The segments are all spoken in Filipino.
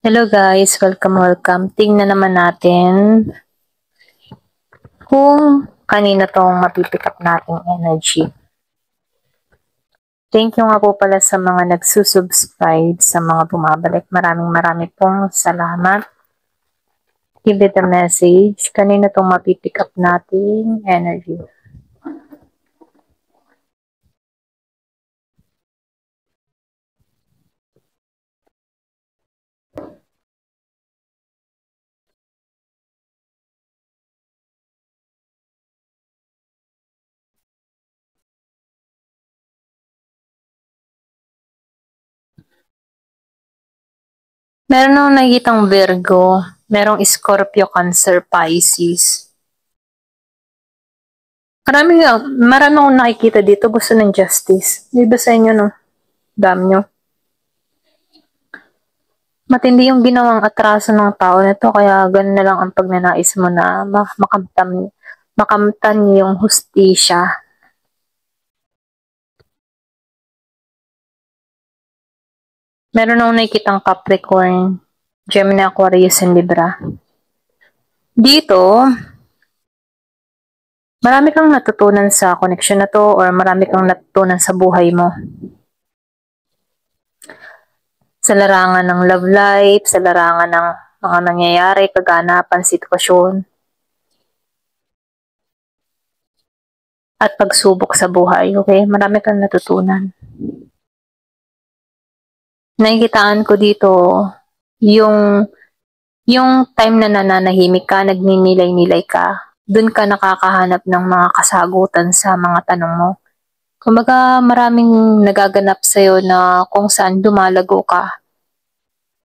Hello guys, welcome. Tingnan naman natin kung kanina tong mapipick up nating energy. Thank you nga po pala sa mga nagsusubscribe, sa mga bumabalik. Maraming pong salamat. Give it a message. Kanina tong mapipick up nating energy. Meron akong nakikitang Virgo, merong Scorpio, Cancer, Pisces. Marami akong nakikita dito gusto ng justice. Di ba sa inyo, no? Dami nyo. Matindi yung ginawang atraso ng tao nito, kaya ganun na lang ang pagnanais mo na makamtan yung hustisya. Meron akong nakikitang Capricorn, Gemini, Aquarius, and Libra. Dito, marami kang natutunan sa connection na to or marami kang natutunan sa buhay mo. Sa larangan ng love life, sa larangan ng mga nangyayari, kaganapan, sitwasyon, at pagsubok sa buhay, okay? Marami kang natutunan. Nakikitaan ko dito yung time na nananahimik ka, nagninilay-nilay ka, dun ka nakakahanap ng mga kasagutan sa mga tanong mo. Kumbaga maraming nagaganap sa'yo na kung saan dumalago ka.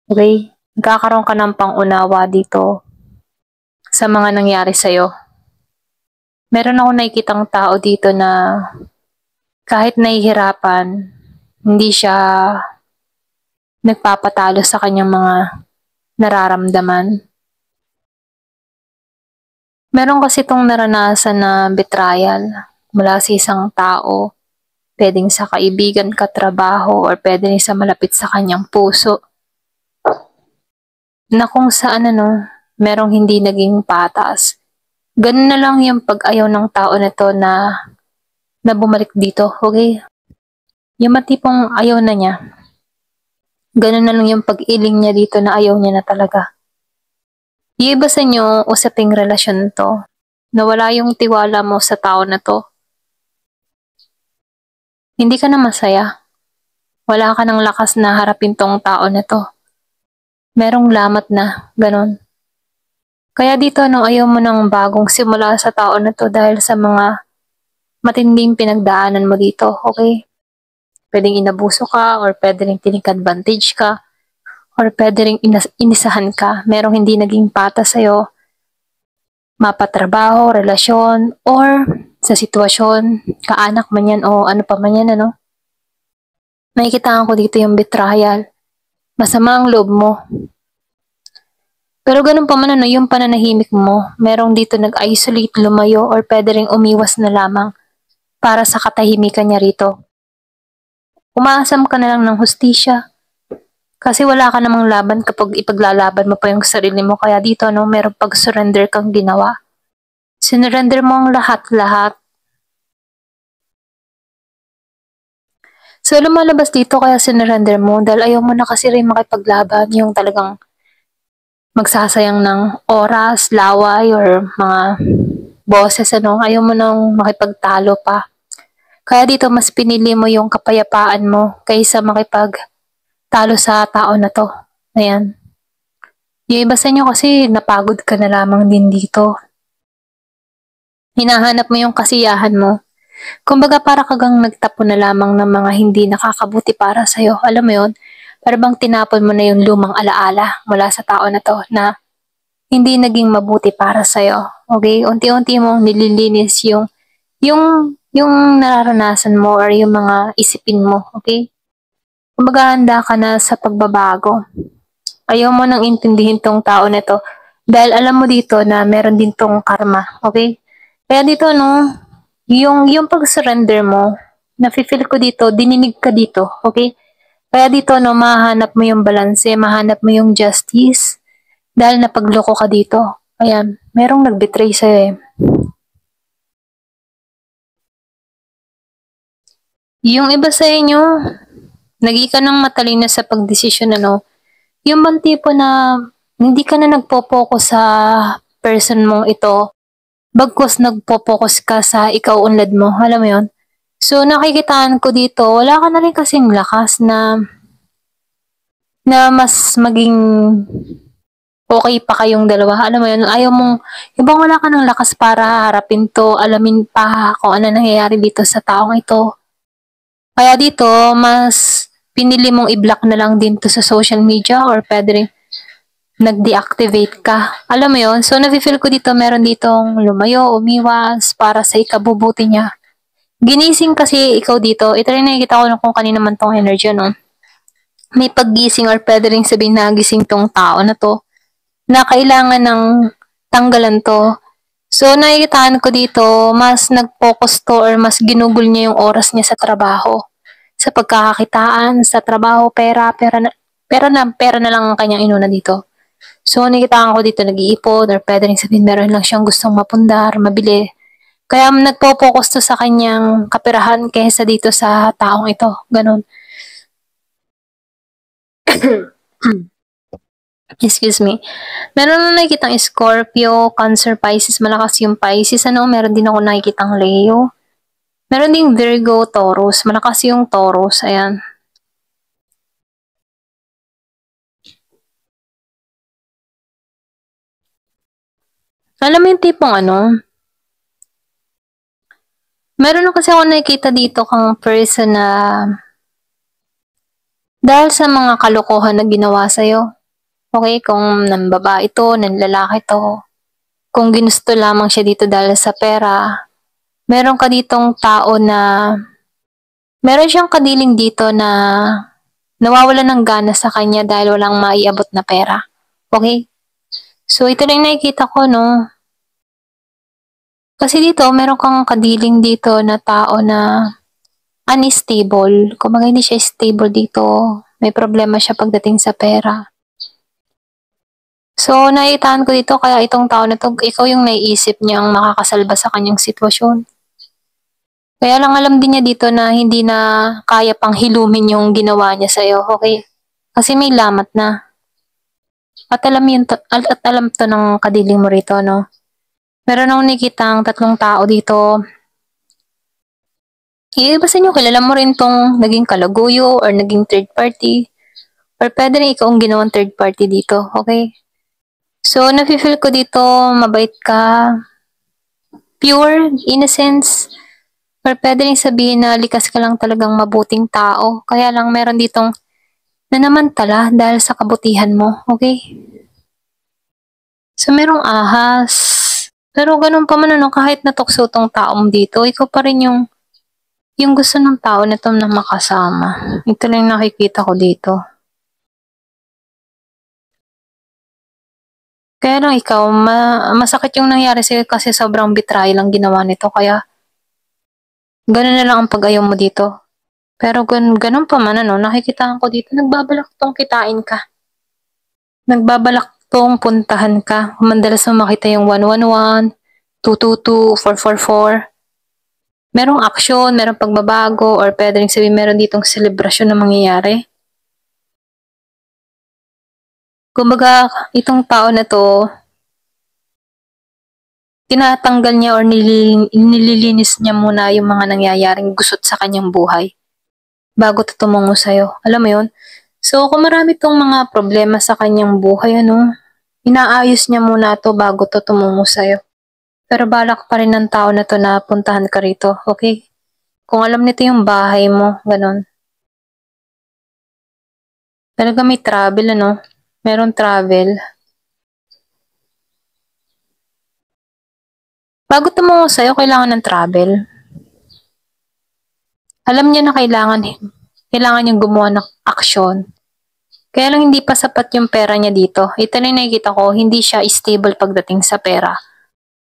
Okay? Nagkakaroon ka ng pangunawa dito sa mga nangyari sa'yo. Meron ako nakikitang tao dito na kahit nahihirapan, hindi siya nagpapatalo sa kanyang mga nararamdaman. Meron kasi itong naranasan na betrayal mula sa isang tao, pwedeng sa kaibigan, katrabaho, or pwedeng sa malapit sa kanyang puso, na kung saan merong hindi naging patas. Ganun na lang yung pag-ayaw ng tao na to na bumalik dito, okay? Yung matipong ayaw na niya. Ganun na lang yung pag-iling niya dito na ayaw niya na talaga. Yung iba sa inyo, usaping relasyon to, nawala yung tiwala mo sa tao na to. Hindi ka na masaya. Wala ka ng lakas na harapin tong tao na to. Merong lamat na, ganun. Kaya dito, ayaw mo ng bagong simula sa tao na to dahil sa mga matinding pinagdaanan mo dito, okay? Pwedeng inabuso ka, or pwedeng tinik advantage ka, or pwedeng inisahan ka, merong hindi naging patas sa'yo, mapatrabaho, relasyon, or sa sitwasyon, kaanak man yan o ano pa man yan, Nakikitaan ko dito yung betrayal. Masama ang loob mo. Pero ganun pa man yung pananahimik mo, merong dito nag-isolate, lumayo, or pwede ring umiwas na lamang para sa katahimikan niya rito. Umaasam ka na lang ng hustisya. Kasi wala ka namang laban kapag ipaglalaban mo pa yung sarili mo. Kaya dito, merong pag-surrender kang ginawa. Sinurrender mo ang lahat-lahat. So, lumalabas dito kaya sinurrender mo dahil ayaw mo na kasi rin makipaglaban, yung talagang magsasayang ng oras, laway, or mga boses, Ayaw mo nang makipagtalo pa. Kaya dito, mas pinili mo yung kapayapaan mo kaysa makipagtalo sa tao na to. Ayan. Yung iba sa inyo kasi napagod ka na lamang din dito. Hinahanap mo yung kasiyahan mo. Kumbaga para kagang nagtapon na lamang ng mga hindi nakakabuti para sa'yo. Alam mo yun? Para bang tinapon mo na yung lumang alaala mula sa tao na to na hindi naging mabuti para sa'yo. Okay? Unti-unti mong nililinis yung nararanasan mo or yung mga isipin mo. Okay? Kumbaga handa ka na sa pagbabago. Ayaw mo nang intindihin tong tao na to dahil alam mo dito na meron din tong karma. Okay? Kaya dito, yung pag-surrender mo, nafe-feel ko dito, dininig ka dito. Okay? Kaya dito, no, mahanap mo yung balanse, mahanap mo yung justice dahil napagloko ka dito. Ayan, merong nag-betray sa'yo eh. Yung iba sa inyo, naging ka ng matalino sa pagdesisyon, ano, yung bang tipo na hindi ka na nagpo-focus sa person mong ito, bagkus nagpo-focus ka sa ikaw unlad mo, alam mo yon. So nakikitaan ko dito, wala ka na rin kasing lakas na mas maging okay pa kayong dalawa. Alam mo yun, ayaw mong, ibang wala ka ng lakas para harapin to, alamin pa kung ano nangyayari dito sa taong ito. Kaya dito, mas pinili mong i-block na lang din to sa social media or pwede rin nag-deactivate ka. Alam mo yon. So nafe-feel ko dito, meron ditong lumayo, umiwas para sa ikabubuti niya. Ginising kasi ikaw dito. Ito rin nakikita ko kung kanina man tong energy, no? May paggising or pwede rin sabihin na gising tong tao na to na kailangan ng tanggalan to. So, nakikitaan ko dito, mas nag-focus to or mas ginugol niya yung oras niya sa trabaho. Sa pagkakakitaan, sa trabaho, pera na lang ang kanyang inuna dito. So, nakikitaan ko dito nag-iipon or pwede rin sabihin meron lang siyang gustong mapundar, mabili. Kaya nagpo-focus to sa kanyang kaperahan kaysa dito sa taong ito. Ganon. Excuse me. Meron na nakikitang Scorpio, Cancer, Pisces, malakas yung Pisces. Ano, meron din ako nakikitang Leo. Meron ding Virgo, Taurus. Malakas yung Taurus. Ayan. Alam mo yung tipong ano? Meron na kasi ako nakikita dito kang person na dahil sa mga kalokohan na ginawa sa'yo. Okay, kung ng babae to, ng lalaki to, kung ginusto lamang siya dito dahil sa pera, meron ka ditong tao na meron siyang kadiling dito na nawawalan ng gana sa kanya dahil walang maiabot na pera. Okay? So, ito na yung nakikita ko, no? Kasi dito, meron kang kadiling dito na tao na unstable. Kung hindi siya stable dito, may problema siya pagdating sa pera. So, naitaan ko dito, kaya itong tao na to, ikaw yung naiisip niyang makakasalba sa kanyang sitwasyon. Kaya lang alam din niya dito na hindi na kaya pang hilumin yung ginawa niya sa'yo, okay? Kasi may lamat na. At alam to ng kadiling mo rito, no? Meron akong nakikitang tatlong tao dito. Iba sa inyo, kilala mo rin tong naging kalaguyo or naging third party. Or pwede rin ikaw ang ginawang third party dito, okay? So, nafe-feel ko dito, mabait ka, pure, innocence, or pwede rin sabihin na likas ka lang talagang mabuting tao. Kaya lang meron ditong nanamantala dahil sa kabutihan mo, okay? So, merong ahas. Pero ganun pa man, ano, kahit natukso tong tao mo dito, ikaw pa rin yung gusto ng tao na to na makasama. Ito lang yung nakikita ko dito. Kaya lang ikaw, masakit yung nangyari sa'yo kasi sobrang betrayal lang ginawa nito. Kaya, ganun na lang ang pag-ayaw mo dito. Pero ganun pa man, ano, nakikitaan ko dito, nagbabalak tong kitain ka. Nagbabalak tong puntahan ka. Madalas mo makita yung 111, 222, 444. Merong aksyon, merong pagbabago, or pwede rin sabihin meron ditong selebrasyon na mangyayari. Kumbaga, itong tao na to, tinatanggal niya or nililinis niya muna yung mga nangyayaring gusot sa kanyang buhay bago to tumungo sa'yo. Alam mo yun? So, kung marami tong mga problema sa kanyang buhay, ano, inaayos niya muna to bago to tumungo sa'yo. Pero balak pa rin ng tao na to na puntahan ka rito, okay? Kung alam nito yung bahay mo, ganun. Talaga may travel, ano? Meron travel. Bago tumungo sa'yo, kailangan ng travel. Alam niya na kailangan niyang gumawa ng aksyon. Kaya lang hindi pa sapat yung pera niya dito. Ito na yung nakikita ko, hindi siya stable pagdating sa pera.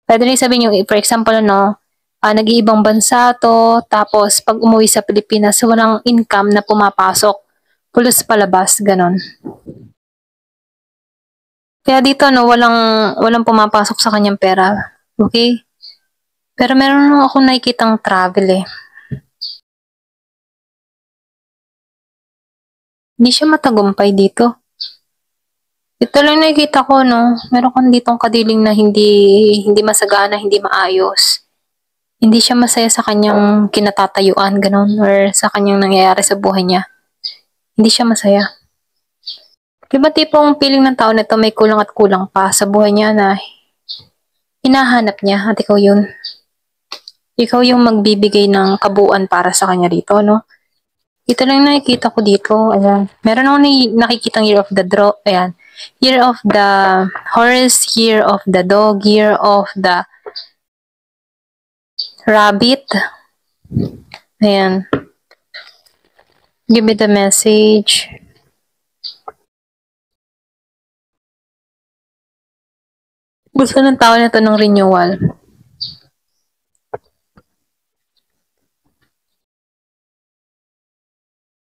Pwede rin sabihin yung, for example, no, nag-iibang bansa to, tapos pag umuwi sa Pilipinas, walang income na pumapasok. pulos palabas, ganon. Kaya dito, no, walang pumapasok sa kanyang pera. Okay? Pero meron nung akong nakikitang travel eh. Hindi siya matagumpay dito. Ito lang nakikita ko, no, meron kang ditong kadiling na hindi masagana, hindi maayos. Hindi siya masaya sa kanyang kinatatayuan, ganon, or sa kanyang nangyayari sa buhay niya. Hindi siya masaya. Diba tipong feeling ng tao na ito may kulang at kulang pa sa buhay niya na hinahanap niya at ikaw yun. Ikaw yung magbibigay ng kabuuan para sa kanya dito, no? Ito lang nakikita ko dito. Ayan. Meron akong nakikitang Year of the Draw. Ayan. Year of the Horse, Year of the Dog, Year of the Rabbit. Ayan. Give me the message. Gusto ng tao na to ng renewal.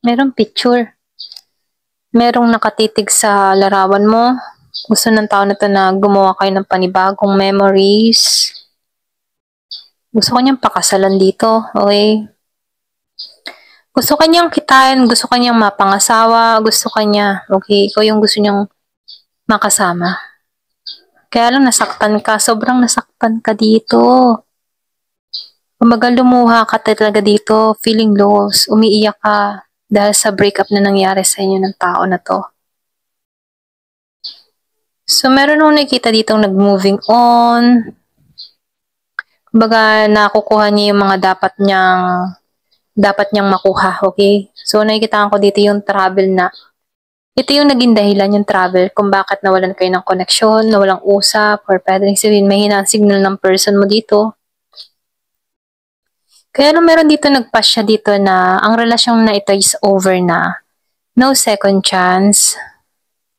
Merong picture. Merong nakatitig sa larawan mo. Gusto ng tao na to na gumawa kayo ng panibagong memories. Gusto ko niyang pakasalan dito. Okay? Gusto kanyang kitain, gusto kanyang mapangasawa, gusto kanya, okay, ikaw yung gusto niyang makasama. Kaya lang nasaktan ka, sobrang nasaktan ka dito. Kumbaga lumuha ka talaga dito, feeling lost, umiiyak ka dahil sa breakup na nangyari sa inyo ng tao na to. So meron nung nakikita dito nag-moving on. Kumbaga nakukuha niya yung mga dapat niyang makuha, okay? So nakikita ko dito yung travel na ito yung naging dahilan yung travel kung bakit nawalan kayo ng koneksyon, nawalang usap, or pwedeng sabihin may hinang signal ng person mo dito. Kaya nung meron dito nagpass siya dito na ang relasyong na ito is over na. No second chance.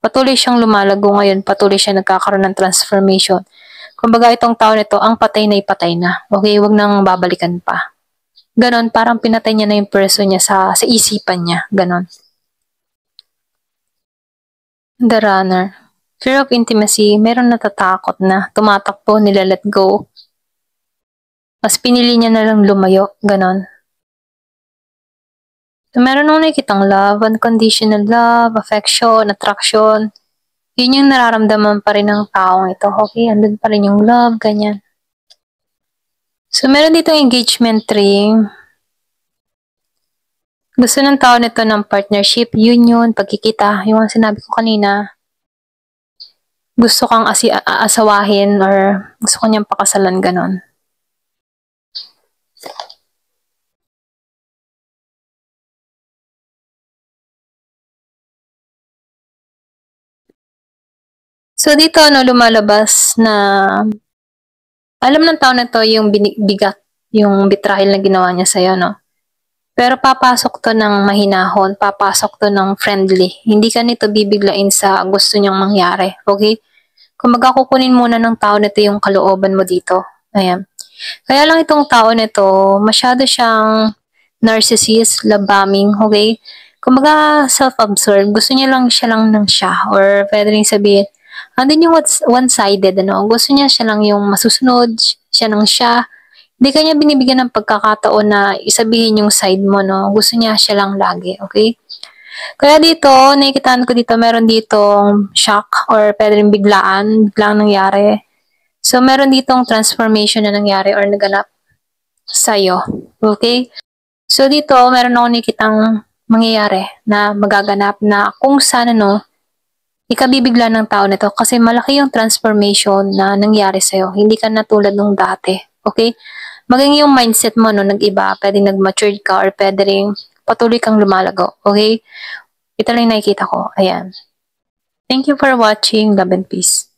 Patuloy siyang lumalago ngayon, patuloy siya nagkakaroon ng transformation. Kumbaga itong taon nito, ang patay na ipatay na. Okay, wag nang babalikan pa. Ganon, parang pinatay niya na yung person niya sa isipan niya. Ganon. The Runner. Fear of intimacy, meron natatakot na, tumatakbo, nila-let go. Mas pinili niya na lang lumayo, ganon. So, meron nung nakikitang love, unconditional love, affection, attraction. Yun yung nararamdaman pa rin ng taong ito. Okay, andun pa rin yung love, ganyan. So, meron dito engagement ring. Gusto ng tao nito ng partnership, union, pagkikita. Yung sinabi ko kanina, gusto kang asawahin or gusto ko niyang pakasalan, ganon. So, dito, lumalabas na alam ng tao na to yung bigat, yung betrayal na ginawa niya sa'yo, no? Pero papasok to ng mahinahon, papasok to ng friendly. Hindi ka nito bibiglain sa gusto niyang mangyari, okay? Kung kukunin muna ng tao nito yung kalooban mo dito. Ayan. Kaya lang itong tao nito, masyado siyang narcissist, love bombing, okay? Kumbaga self-absorbed, gusto niya lang ng siya. Or pwede rin sabihin, andun yung one-sided, ano? Gusto niya siya lang yung masusunod, siya ng siya. Hindi kanya binibigyan ng pagkakataon na isabihin yung side mo, no? Gusto niya siya lang lagi, okay? Kaya dito, nakikitaan ko dito, meron ditong shock or pwede rin biglaan nangyari. So, meron ditong transformation na nangyari or naganap sa'yo, okay? So, dito, meron ako nakikitang mangyayari na magaganap na kung sana, no, ikabibigla ng tao nito kasi malaki yung transformation na nangyari sa'yo. Hindi ka na tulad nung dati. Okay? Maging yung mindset mo, no, nag-iba. Pwedeng nag-mature ka or pwede rin patuloy kang lumalago. Okay? Ito lang nakikita ko. Ayan. Thank you for watching. Love and peace.